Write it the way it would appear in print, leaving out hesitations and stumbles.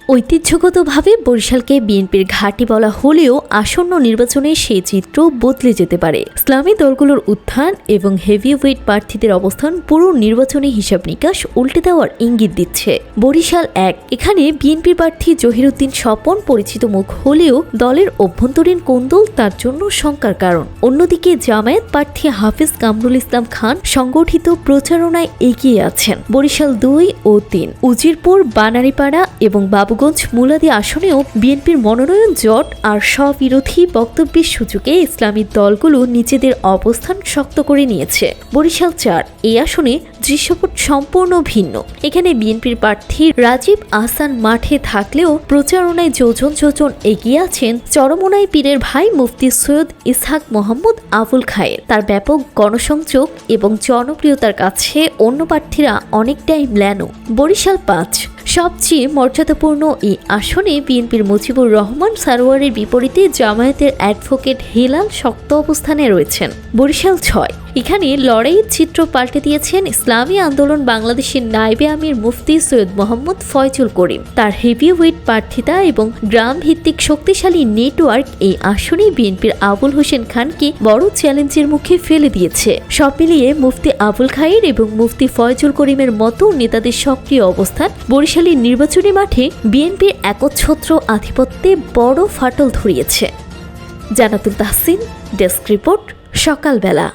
ঐতিহ্যগতভাবে বরিশালকে বিএনপির ঘাঁটি বলা হলেও আসন্ন নির্বাচনে সেই চিত্র বদলে যেতে পারে। ইসলামী দলগুলোর উত্থান এবং হেভিওয়েট প্রার্থীদের অবস্থান পুরো নির্বাচনী হিসাব নিকাশ উল্টে দেওয়ার ইঙ্গিত দিচ্ছে। বরিশাল ১ এখানে বিএনপি প্রার্থী জহিরুদ্দিন স্বপন পরিচিত মুখ হলেও দলের অভ্যন্তরীণ কোন্দল তার জন্য শঙ্কার কারণ। অন্যদিকে জামায়াত প্রার্থী হাফিজ কামরুল ইসলাম খান সংগঠিত প্রচারণায় এগিয়ে আছেন। বরিশাল ২ ও ৩, উজিরপুর, বানারীপাড়া এবং বাবুগঞ্জ মুলাদি আসনেও বিএনপির মনোনয়ন জট আর স্ববিরোধী বক্তব্যের সুযোগে ইসলামী দলগুলো নিজেদের অবস্থান শক্ত করে নিয়েছে। বরিশাল ৪ এই আসনে দৃশ্যপট সম্পূর্ণ ভিন্ন। এখানে বিএনপির প্রার্থী রাজীব আহসান মাঠে থাকলেও প্রচারণায় যোজন যোজন এগিয়ে আছেন চরমোনাই পীরের ভাই মুফতি সৈয়দ ইসহাক মোহাম্মদ আবুল খায়ের। তার ব্যাপক গণসংযোগ এবং জনপ্রিয়তার কাছে অন্য প্রার্থীরা অনেকটাই ম্লান। বরিশাল ৫ সবচেয়ে মর্যাদাপূর্ণ এই আসনে বিএনপির মুজিবুর রহমান সারোয়ারের বিপরীতে জামায়াতের অ্যাডভোকেট হেলাল শক্ত অবস্থানে রয়েছেন। বরিশাল ৬ এখানে লড়াইয়ের চিত্র পাল্টে দিয়েছেন ইসলামী আন্দোলন বাংলাদেশের নায়েবে আমির মুফতি সৈয়দ মোহাম্মদ ফয়জুল করিম। তার হেভিওয়েট প্রার্থিতা এবং গ্রাম ভিত্তিক শক্তিশালী নেটওয়ার্ক এই আসনে বিএনপির আবুল হোসেন খানকে বড় চ্যালেঞ্জের মুখে ফেলে দিয়েছে। সব মিলিয়ে মুফতি আবুল খায়ের এবং মুফতি ফয়জুল করিমের মতো নেতাদের সক্রিয় অবস্থান বরিশালের নির্বাচনী মাঠে বিএনপির একচ্ছত্র আধিপত্যে বড় ফাটল ধরিয়েছে। জানাতুল তাহসিন, ডেস্ক রিপোর্ট, সকালবেলা।